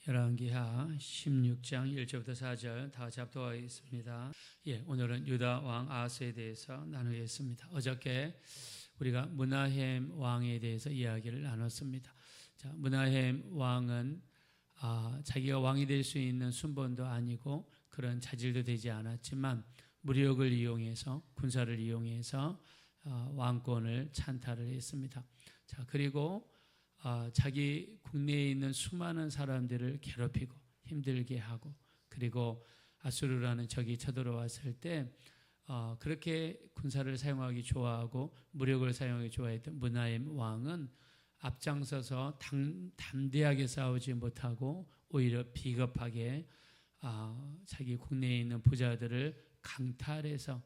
열왕기하 16장 1절부터 4절 다 같이 합독하겠습니다. 오늘은 유다 왕 아하스에 대해서 나누겠습니다. 어저께 우리가 므나헴 왕에 대해서 이야기를 나눴습니다. 자, 므나헴 왕은 자기가 왕이 될 수 있는 순번도 아니고 그런 자질도 되지 않았지만 무력을 이용해서 군사를 이용해서 왕권을 찬탈을 했습니다. 자, 그리고 자기 국내에 있는 수많은 사람들을 괴롭히고 힘들게 하고, 그리고 아수르라는 적이 쳐들어왔을 때 그렇게 군사를 사용하기 좋아하고 무력을 사용하기 좋아했던 므나헴 왕은 앞장서서 담대하게 싸우지 못하고 오히려 비겁하게 자기 국내에 있는 부자들을 강탈해서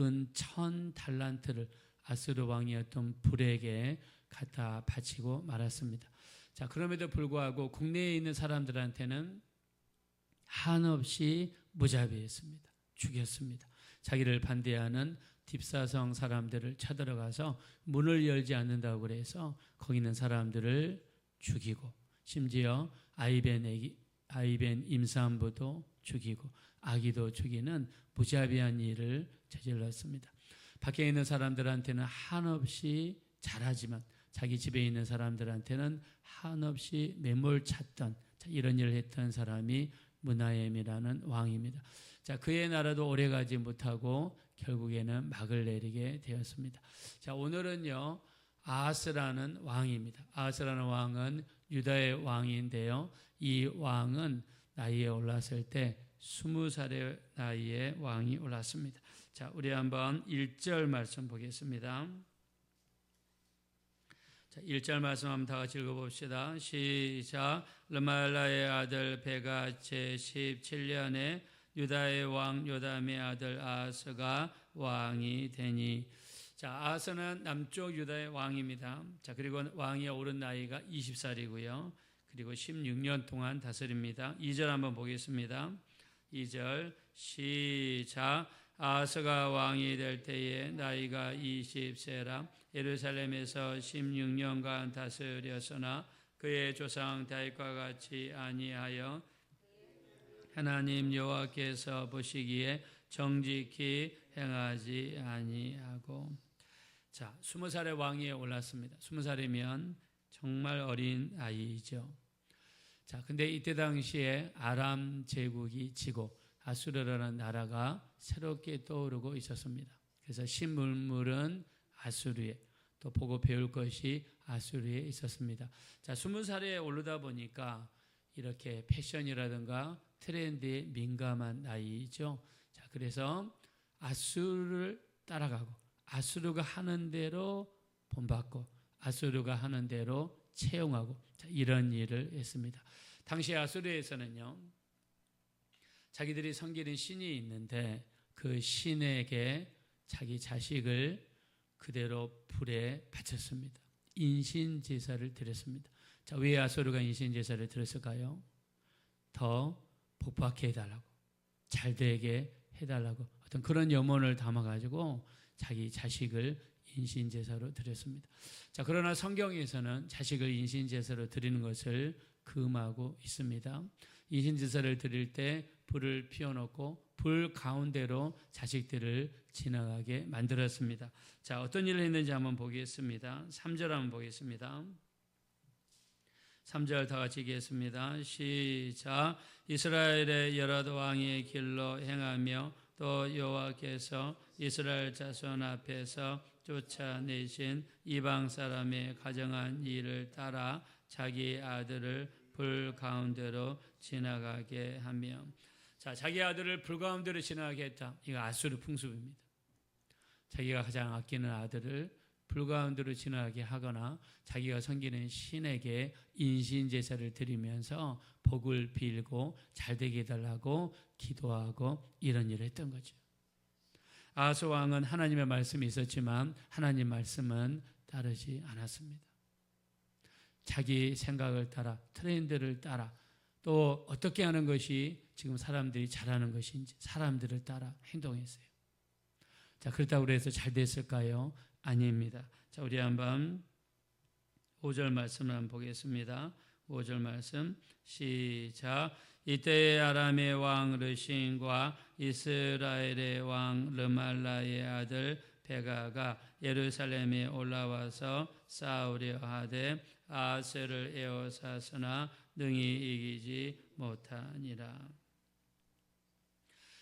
은 1000달란트를 아수르 왕이었던 불에게 갖다 바치고 말았습니다. 자, 그럼에도 불구하고 국내에 있는 사람들한테는 한없이 무자비했습니다. 죽였습니다. 자기를 반대하는 딥사성 사람들을 쳐들어가서 문을 열지 않는다고 그래서 거기 있는 사람들을 죽이고, 심지어 아이벤 임산부도 죽이고 아기도 죽이는 무자비한 일을 저질렀습니다. 밖에 있는 사람들한테는 한없이 잘하지만 자기 집에 있는 사람들한테는 한없이 매몰찼던 이런 일을 했던 사람이 므나헴이라는 왕입니다. 자, 그의 나라도 오래가지 못하고 결국에는 막을 내리게 되었습니다. 자, 오늘은요 아하스라는 왕입니다. 아하스라는 왕은 유다의 왕인데요, 이 왕은 나이에 올랐을 때 20살의 나이에 왕이 올랐습니다. 자, 우리 한번 1절 말씀 보겠습니다. 자, 1절 말씀 한번 다 같이 읽어봅시다. 시작. 르말라의 아들 베가 제17년에 유다의 왕 요담의 아들 아하스가 왕이 되니. 자, 아하스는 남쪽 유다의 왕입니다. 자, 그리고 왕이 오른 나이가 20살이고요. 그리고 16년 동안 다스립니다. 2절 한번 보겠습니다. 2절 시작. 아하스가 왕이 될 때에 나이가 20세라 예루살렘에서 16년간 다스렸으나 그의 조상 다윗과 같이 아니하여 하나님 여호와께서 보시기에 정직히 행하지 아니하고. 자, 20살의 왕위에 올랐습니다. 20살이면 정말 어린 아이죠. 자, 근데 이때 당시에 아람 제국이 지고 아수르라는 나라가 새롭게 떠오르고 있었습니다. 그래서 신물물은 아수르에, 또 보고 배울 것이 아수르에 있었습니다. 자, 20살에 오르다 보니까 이렇게 패션이라든가 트렌드에 민감한 나이죠. 자, 그래서 아수르를 따라가고 아수르가 하는 대로 본받고 아수르가 하는 대로 채용하고, 자, 이런 일을 했습니다. 당시 아수르에서는요, 자기들이 섬기는 신이 있는데 그 신에게 자기 자식을 그대로 불에 바쳤습니다. 인신제사를 드렸습니다. 자, 왜 아수르가 인신제사를 드렸을까요? 더 복받게 해달라고, 잘되게 해달라고 어떤 그런 염원을 담아가지고 자기 자식을 인신제사로 드렸습니다. 자, 그러나 성경에서는 자식을 인신제사로 드리는 것을 금하고 있습니다. 인신제사를 드릴 때 불을 피워놓고 불 가운데로 자식들을 지나가게 만들었습니다. 자, 어떤 일을 했는지 한번 보겠습니다. 3절 한번 보겠습니다. 3절 다 같이 읽겠습니다. 시작. 이스라엘의 여러 왕의 길로 행하며 또 여호와께서 이스라엘 자손 앞에서 쫓아내신 이방 사람의 가정한 일을 따라 자기 아들을 불 가운데로 지나가게 하며. 자, 자기 아들을 불 가운데로 지나가게 했다. 이거 아수르 풍습입니다. 자기가 가장 아끼는 아들을 불 가운데로 지나가게 하거나 자기가 섬기는 신에게 인신제사를 드리면서 복을 빌고 잘되게 해달라고 기도하고 이런 일을 했던 거죠. 아하스 왕은 하나님의 말씀이 있었지만 하나님 말씀은 따르지 않았습니다. 자기 생각을 따라, 트렌드를 따라, 또 어떻게 하는 것이 지금 사람들이 잘하는 것인지 사람들을 따라 행동했어요. 자, 그렇다고 해서 잘 됐을까요? 아닙니다. 자, 우리 한번 5절 말씀을 한번 보겠습니다. 5절 말씀 시작. 이때 아람의 왕 르신과 이스라엘의 왕 르말라의 아들 베가가 예루살렘에 올라와서 싸우려 하되 아하스를 에워쌌으나 능히 이기지 못하니라.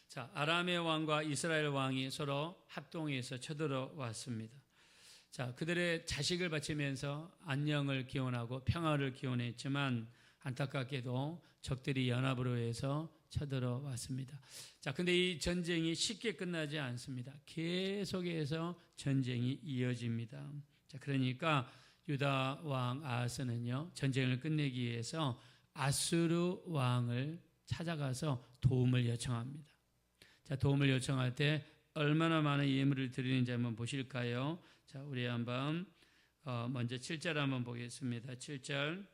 자, 아람의 왕과 이스라엘 왕이 서로 합동해서 쳐들어왔습니다. 자, 그들의 자식을 바치면서 안녕을 기원하고 평화를 기원했지만 안타깝게도 적들이 연합으로 해서 쳐들어왔습니다. 자, 근데 이 전쟁이 쉽게 끝나지 않습니다. 계속해서 전쟁이 이어집니다. 자, 그러니까 유다 왕 아하스는요, 전쟁을 끝내기 위해서 아수르 왕을 찾아가서 도움을 요청합니다. 자, 도움을 요청할 때 얼마나 많은 예물을 드리는지 한번 보실까요? 자, 우리 한번 먼저 7절 한번 보겠습니다. 7절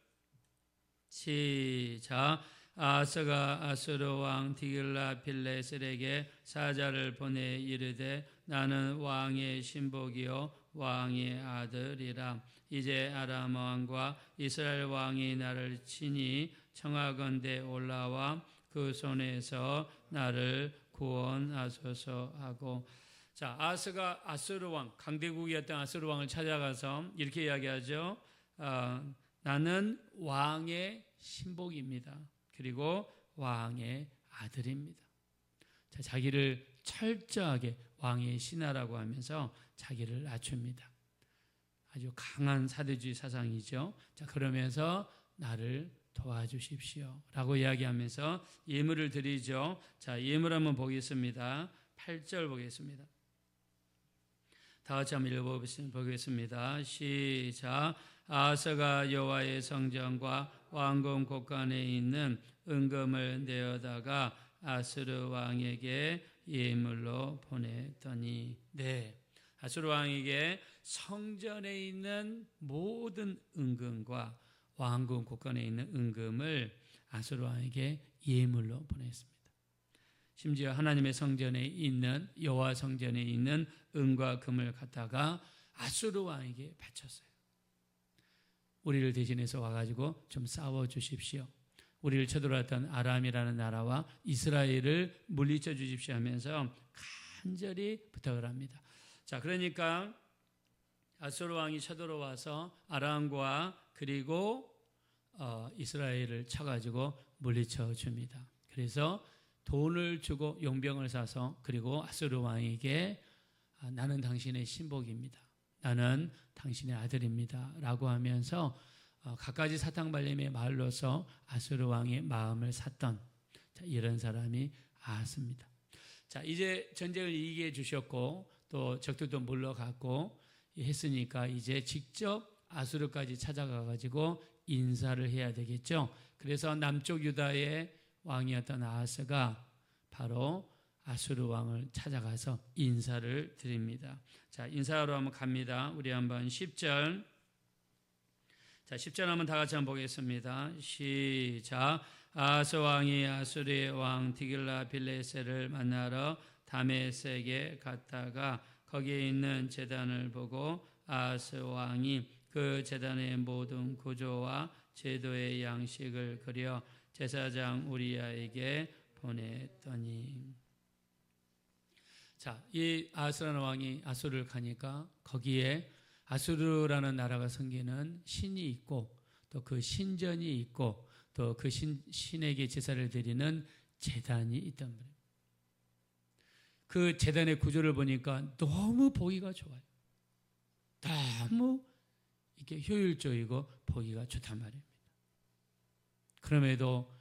시작. 아하스가 아수르 왕 디글라필레셀에게 사자를 보내 이르되 나는 왕의 신복이요 왕의 아들이라. 이제 아람 왕과 이스라엘 왕이 나를 치니 청하건대 올라와 그 손에서 나를 구원하소서 하고. 자, 아하스가 아수르 왕, 강대국이었던 아수르 왕을 찾아가서 이렇게 이야기하죠. 나는 왕의 신복입니다. 그리고 왕의 아들입니다. 자, 자기를 철저하게 왕의 신하라고 하면서 자기를 낮춥니다. 아주 강한 사대주의 사상이죠. 자, 그러면서 나를 도와주십시오 라고 이야기하면서 예물을 드리죠. 자, 예물 한번 보겠습니다. 8절 보겠습니다. 다 같이 한번 읽어보겠습니다. 시작. 아하스가 여호와의 성전과 왕궁 곳간에 있는 은금을 내어다가 아수르 왕에게 예물로 보냈더니. 네, 아수르 왕에게 성전에 있는 모든 은금과 왕궁 곳간에 있는 은금을 아수르 왕에게 예물로 보냈습니다. 심지어 하나님의 성전에 있는 여호와 성전에 있는 은과 금을 갖다가 아수르 왕에게 바쳤어요. 우리를 대신해서 와가지고 좀 싸워주십시오. 우리를 쳐들어왔던 아람이라는 나라와 이스라엘을 물리쳐 주십시오 하면서 간절히 부탁을 합니다. 자, 그러니까 아수르 왕이 쳐들어와서 아람과 그리고 이스라엘을 쳐가지고 물리쳐 줍니다. 그래서 돈을 주고 용병을 사서 그리고 아수르 왕에게 나는 당신의 신복입니다. 나는 당신의 아들입니다 라고 하면서 갖가지 사탕발림의 말로서 아수르 왕의 마음을 샀던 이런 사람이 아하스입니다. 자, 이제 전쟁을 이기게 해주셨고 또 적들도 물러갔고 했으니까 이제 직접 아수르까지 찾아가가지고 인사를 해야 되겠죠. 그래서 남쪽 유다의 왕이었던 아하스가 바로 아수르 왕을 찾아가서 인사를 드립니다. 자, 인사하러 한번 갑니다. 우리 한번 10절. 자, 10절 한번 다 같이 한번 보겠습니다. 시작. 아하스 왕이 아수르의 왕 디글라필레셀을 만나러 다메섹에 갔다가 거기에 있는 제단을 보고 아하스 왕이 그 제단의 모든 구조와 제도의 양식을 그려 제사장 우리야에게 보냈더니. 자, 이 아하스라는 왕이 아수르를 가니까 거기에 아수르라는 나라가 섬기는 신이 있고 또 그 신전이 있고 또 그 신에게 제사를 드리는 제단이 있단 말이에요. 그 제단의 구조를 보니까 너무 보기가 좋아요. 너무 이렇게 효율적이고 보기가 좋단 말입니다. 그럼에도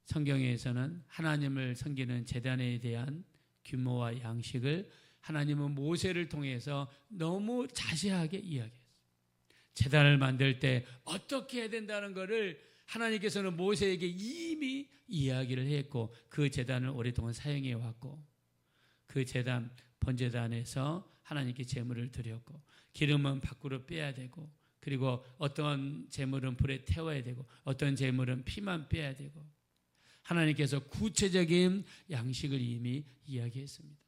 성경에서는 하나님을 섬기는 제단에 대한 규모와 양식을 하나님은 모세를 통해서 너무 자세하게 이야기했어요. 제단을 만들 때 어떻게 해야 된다는 것을 하나님께서는 모세에게 이미 이야기를 했고 그 제단을 오랫동안 사용해 왔고 그 제단, 번제단에서 하나님께 제물을 드렸고 기름은 밖으로 빼야 되고 그리고 어떤 제물은 불에 태워야 되고 어떤 제물은 피만 빼야 되고 하나님께서 구체적인 양식을 이미 이야기했습니다.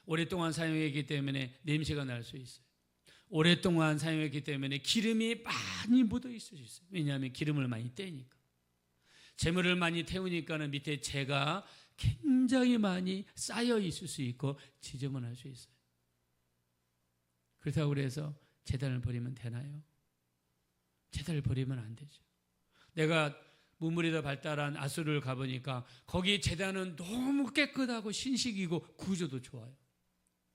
오랫동안 사용했기 때문에 냄새가 날 수 있어요. 오랫동안 사용했기 때문에 기름이 많이 묻어 있을 수 있어요. 왜냐하면 기름을 많이 떼니까. 재물을 많이 태우니까는 밑에 재가 굉장히 많이 쌓여 있을 수 있고 지저분할 수 있어요. 그렇다고 그래서 제단을 버리면 되나요? 제단을 버리면 안 되죠. 내가 문물이 더 발달한 아수르를 가보니까 거기 제단은 너무 깨끗하고 신식이고 구조도 좋아요.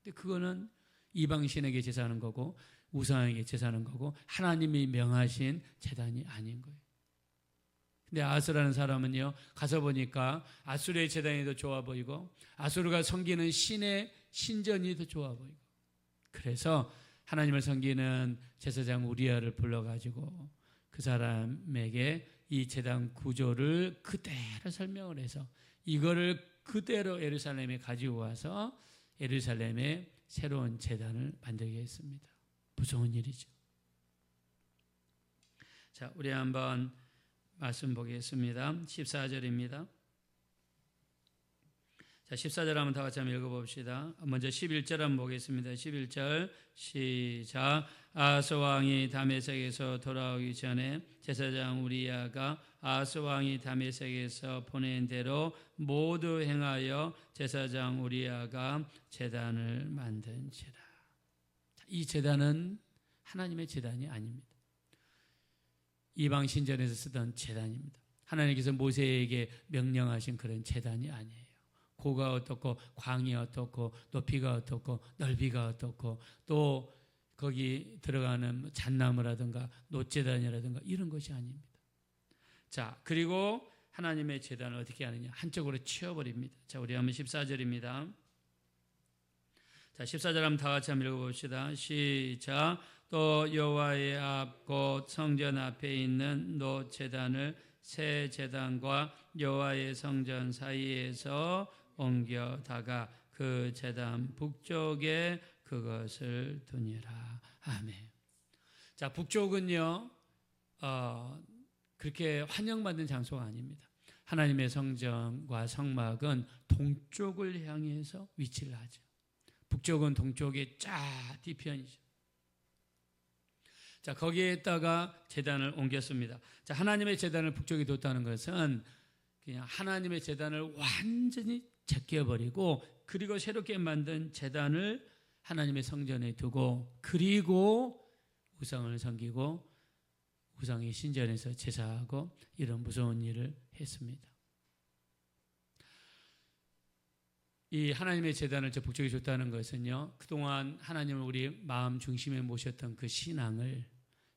근데 그거는 이방신에게 제사하는 거고 우상에게 제사하는 거고 하나님이 명하신 제단이 아닌 거예요. 근데 아수라는 사람은요, 가서 보니까 아수르의 제단이 더 좋아 보이고 아수르가 섬기는 신의 신전이 더 좋아 보이고, 그래서 하나님을 섬기는 제사장 우리아를 불러가지고 그 사람에게 이 제단 구조를 그대로 설명을 해서 이거를 그대로 예루살렘에 가지고 와서 예루살렘에 새로운 제단을 만들게 했습니다. 무서운 일이죠. 자, 우리 한번 말씀 보겠습니다. 14절입니다. 자, 14절 한번 다 같이 한번 읽어봅시다. 먼저 11절 한번 보겠습니다. 11절 시작. 아하스 왕이 다메섹에서 돌아오기 전에 제사장 우리야가 아하스 왕이 다메섹에서 보낸 대로 모두 행하여 제사장 우리야가 제단을 만든지라. 이 제단은 하나님의 제단이 아닙니다. 이방 신전에서 쓰던 제단입니다. 하나님께서 모세에게 명령하신 그런 제단이 아니에요. 고가 어떻고 광이 어떻고 높이가 어떻고 넓이가 어떻고 또 거기 들어가는 잣나무라든가 놋제단이라든가 이런 것이 아닙니다. 자, 그리고 하나님의 제단을 어떻게 하느냐? 한쪽으로 치워버립니다. 자, 우리 한번 14절입니다. 자, 14절 한번 다 같이 한번 읽어봅시다. 시작. 또 여호와의 앞 곧 성전 앞에 있는 놋제단을 새 제단과 여호와의 성전 사이에서 옮겨다가 그 제단 북쪽에 그것을 두니라. 아멘. 자, 북쪽은요, 그렇게 환영받는 장소가 아닙니다. 하나님의 성전과 성막은 동쪽을 향해서 위치를 하죠. 북쪽은 동쪽의 쫙 뒤편이죠. 자, 거기에다가 제단을 옮겼습니다. 자, 하나님의 제단을 북쪽에 뒀다는 것은 그냥 하나님의 제단을 완전히 제껴버리고 그리고 새롭게 만든 제단을 하나님의 성전에 두고 그리고 우상을 섬기고 우상의 신전에서 제사하고 이런 무서운 일을 했습니다. 이 하나님의 제단을 저 북쪽에 줬다는 것은요, 그동안 하나님을 우리 마음 중심에 모셨던 그 신앙을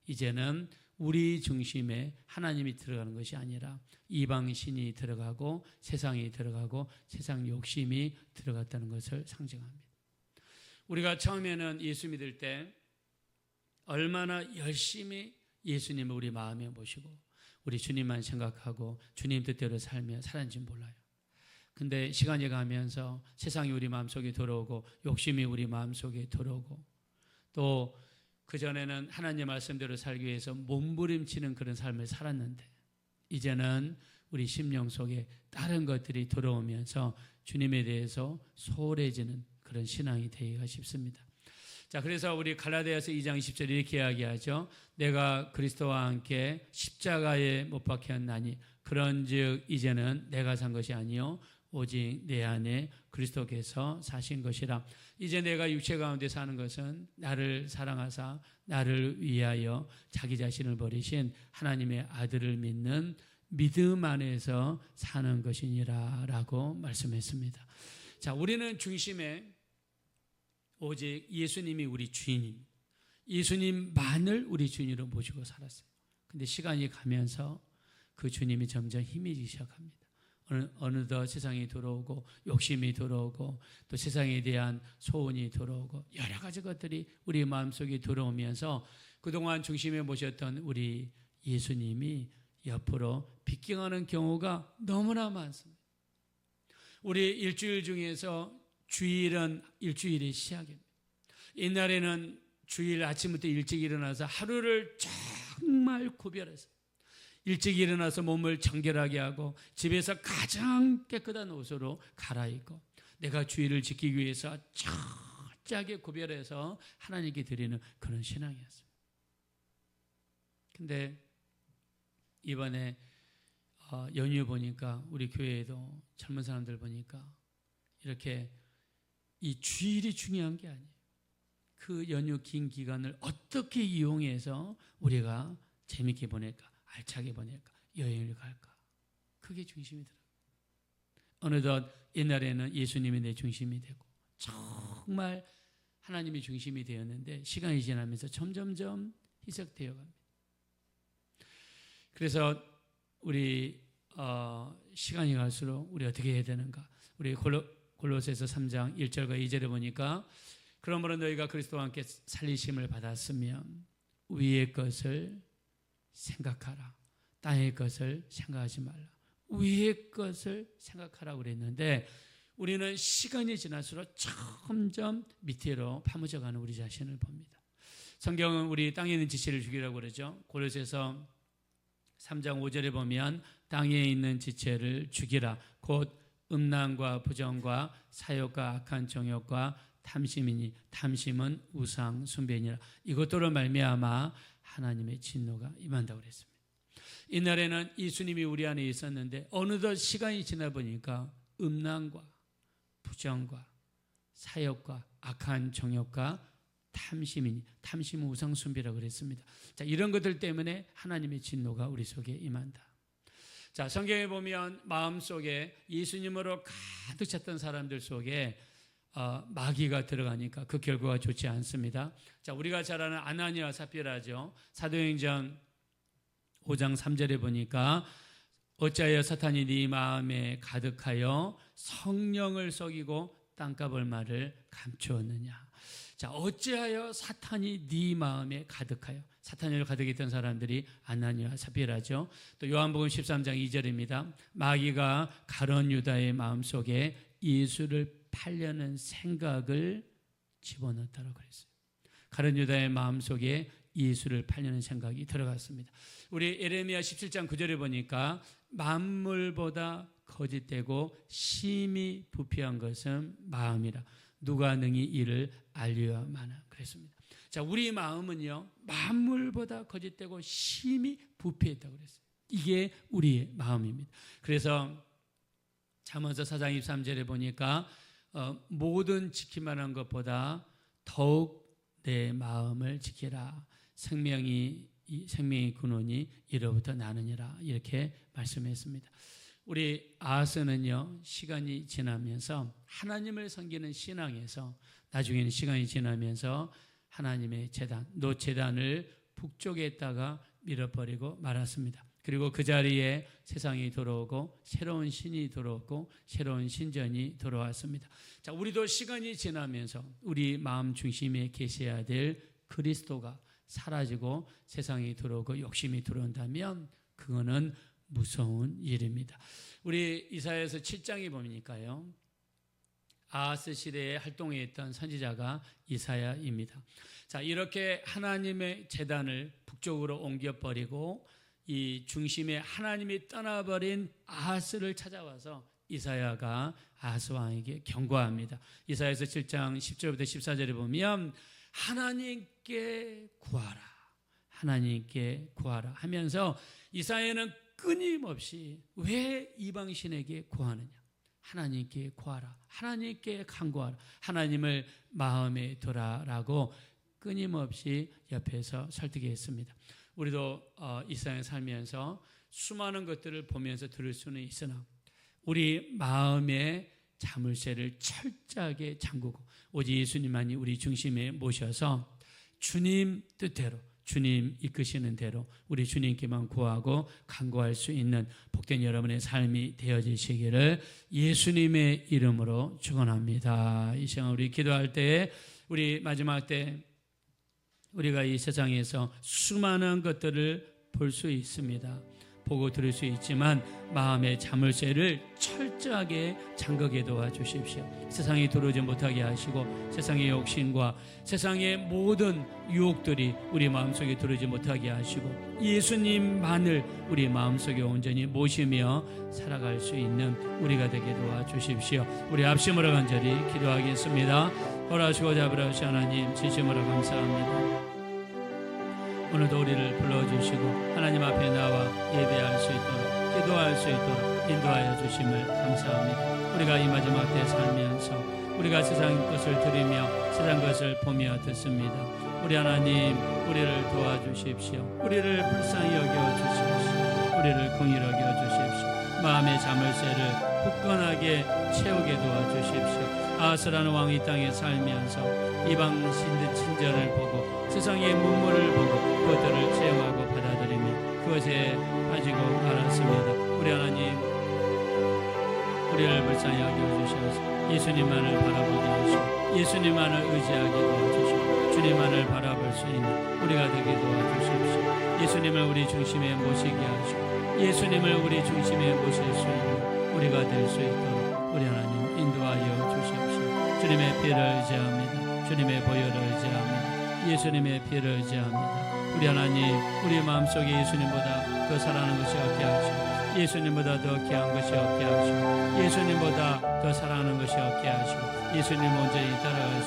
이제는 우리 중심에 하나님이 들어가는 것이 아니라 이방 신이 들어가고 세상이 들어가고 세상 욕심이 들어갔다는 것을 상징합니다. 우리가 처음에는 예수 믿을 때 얼마나 열심히 예수님을 우리 마음에 모시고 우리 주님만 생각하고 주님 뜻대로 살았는지 몰라요. 근데 시간이 가면서 세상이 우리 마음속에 들어오고 욕심이 우리 마음속에 들어오고 또 그전에는 하나님 말씀대로 살기 위해서 몸부림치는 그런 삶을 살았는데 이제는 우리 심령 속에 다른 것들이 들어오면서 주님에 대해서 소홀해지는 그런 신앙이 되기가 쉽습니다. 자, 그래서 우리 갈라디아서 2장 20절 이렇게 이야기하죠. 내가 그리스도와 함께 십자가에 못 박혔나니 그런즉 이제는 내가 산 것이 아니요 오직 내 안에 그리스도께서 사신 것이라. 이제 내가 육체 가운데 사는 것은 나를 사랑하사 나를 위하여 자기 자신을 버리신 하나님의 아들을 믿는 믿음 안에서 사는 것이니라 라고 말씀했습니다. 자, 우리는 중심에 오직 예수님이 우리 주인입니다. 예수님만을 우리 주인으로 모시고 살았어요. 근데 시간이 가면서 그 주님이 점점 힘이기 시작합니다. 어느덧 세상이 들어오고 욕심이 들어오고 또 세상에 대한 소원이 들어오고 여러 가지 것들이 우리 마음속에 들어오면서 그동안 중심에 모셨던 우리 예수님이 옆으로 비껴가는 경우가 너무나 많습니다. 우리 일주일 중에서 주일은 일주일의 시작입니다. 옛날에는 주일 아침부터 일찍 일어나서 하루를 정말 구별해서 일찍 일어나서 몸을 정결하게 하고 집에서 가장 깨끗한 옷으로 갈아입고 내가 주일을 지키기 위해서 철저하게 구별해서 하나님께 드리는 그런 신앙이었어요. 근데 이번에 연휴 보니까 우리 교회에도 젊은 사람들 보니까 이렇게 이 주일이 중요한 게 아니에요. 그 연휴 긴 기간을 어떻게 이용해서 우리가 재밌게 보낼까, 알차게 보낼까, 여행을 갈까, 그게 중심이더라고요. 어느덧 옛날에는 예수님이 내 중심이 되고 정말 하나님이 중심이 되었는데 시간이 지나면서 점점점 희석되어 갑니다. 그래서 우리 시간이 갈수록 우리 어떻게 해야 되는가? 우리 골로새서 3장 1절과 2절에 보니까 그러므로 너희가 그리스도와 함께 살리심을 받았으면 위의 것을 생각하라. 땅의 것을 생각하지 말라. 위의 것을 생각하라고 그랬는데 우리는 시간이 지날수록 점점 밑으로 파묻어가는 우리 자신을 봅니다. 성경은 우리 땅에 있는 지체를 죽이라고 그러죠. 골로새서 3장 5절에 보면 땅에 있는 지체를 죽이라. 곧 음란과 부정과 사욕과 악한 정욕과 탐심이니 탐심은 우상 숭배니라. 이것들로 말미암아 하나님의 진노가 임한다고 그랬습니다. 옛날에는 예수님이 우리 안에 있었는데 어느덧 시간이 지나 보니까 음란과 부정과 사욕과 악한 정욕과 탐심이니 탐심은 우상 숭배라고 그랬습니다. 자, 이런 것들 때문에 하나님의 진노가 우리 속에 임한다. 자, 성경에 보면 마음속에 예수님으로 가득 찼던 사람들 속에 마귀가 들어가니까 그 결과가 좋지 않습니다. 자, 우리가 잘 아는 아나니아와 삽비라죠. 사도행전 5장 3절에 보니까 어찌하여 사탄이 네 마음에 가득하여 성령을 속이고 땅값을 말을 감추었느냐. 자, 어찌하여 사탄이 네 마음에 가득하여, 사탄으로 가득했던 사람들이 아나니아와 삽비라죠. 또 요한복음 13장 2절입니다. 마귀가 가룟 유다의 마음속에 예수를 팔려는 생각을 집어넣었다고 그랬어요. 가룟 유다의 마음속에 예수를 팔려는 생각이 들어갔습니다. 우리 예레미야 17장 9절에 보니까 만물보다 거짓되고 심히 부패한 것은 마음이라. 누가 능히 이를 알려야마나 그랬습니다. 자, 우리 마음은요 만물보다 거짓되고 심히 부패했다고 그랬어요. 이게 우리의 마음입니다. 그래서 잠언서 4장 23절에 보니까 모든 지킬만한 것보다 더욱 내 마음을 지키라. 생명의 근원이 이로부터 나느니라. 이렇게 말씀했습니다. 우리 아하스는요 시간이 지나면서 하나님을 섬기는 신앙에서 나중에는 시간이 지나면서 하나님의 제단, 노제단을 북쪽에다가 밀어버리고 말았습니다. 그리고 그 자리에 세상이 들어오고 새로운 신이 들어오고 새로운 신전이 들어왔습니다. 자, 우리도 시간이 지나면서 우리 마음 중심에 계셔야 될 그리스도가 사라지고 세상이 들어오고 욕심이 들어온다면 그거는 무서운 일입니다. 우리 이사야서 7장에 보니까요 아하스 시대에 활동했던 선지자가 이사야입니다. 자, 이렇게 하나님의 제단을 북쪽으로 옮겨버리고 이 중심에 하나님이 떠나버린 아하스를 찾아와서 이사야가 아하스 왕에게 경고합니다. 이사야서 7장 10절부터 14절에 보면 하나님께 구하라, 하나님께 구하라 하면서 이사야는 끊임없이 왜 이방신에게 구하느냐, 하나님께 구하라, 하나님께 간구하라, 하나님을 마음에 두라라고 끊임없이 옆에서 설득했습니다. 우리도 이 세상에 살면서 수많은 것들을 보면서 들을 수는 있으나 우리 마음의 자물쇠를 철저하게 잠그고 오직 예수님만이 우리 중심에 모셔서 주님 뜻대로, 주님 이끄시는 대로 우리 주님께만 구하고 간구할 수 있는 복된 여러분의 삶이 되어지시기를 예수님의 이름으로 축원합니다. 이 시간 우리 기도할 때, 우리 마지막 때 우리가 이 세상에서 수많은 것들을 볼 수 있습니다. 보고 들을 수 있지만 마음의 자물쇠를 철저하게 잠그게 도와주십시오. 세상에 들어오지 못하게 하시고 세상의 욕심과 세상의 모든 유혹들이 우리 마음속에 들어오지 못하게 하시고 예수님만을 우리 마음속에 온전히 모시며 살아갈 수 있는 우리가 되게 도와주십시오. 우리 합심으로 간절히 기도하겠습니다. 허락하시고 잡으라시 하나님, 진심으로 감사합니다. 오늘도 우리를 불러주시고 하나님 앞에 나와 예배할 수 있도록, 기도할 수 있도록 인도하여 주심을 감사합니다. 우리가 이 마지막 때 살면서 우리가 세상 것을 들으며 세상 것을 보며 듣습니다. 우리 하나님, 우리를 도와주십시오. 우리를 불쌍히 여겨주십시오. 우리를 긍휼히 여겨주십시오. 마음의 자물쇠를 굳건하게 채우게 도와주십시오. 아하스라는 왕이 이 땅에 살면서 이방 신들 친절을 보고 세상의 문물을 보고 그것들을 채용하고 받아들이며 그것에 빠지고 말았습니다. 우리 하나님, 우리를 불쌍히 여겨주셔서 예수님만을 바라보게 하시고 예수님만을 의지하게 도와주시고 주님만을 바라볼 수 있는 우리가 되게 도와주십시오. 예수님을 우리 중심에 모시게 하시고 예수님을 우리 중심에 모실 수 있는 우리가 될 수 있도록 우리 하나님 인도하여 주십시오. 주님의 피를 의지합니다. 주님의 보혈을 의지합니다. 예수님의 피를 의지합니다. 우리 하나님, 우리 마음속에 예수님보다 더 사랑하는 것이 없게 하시고 예수님보다 더 귀한 것이 없게 하시고 예수님보다 더 사랑하는 것이 없게 하시고 예수님 온전히 따라갈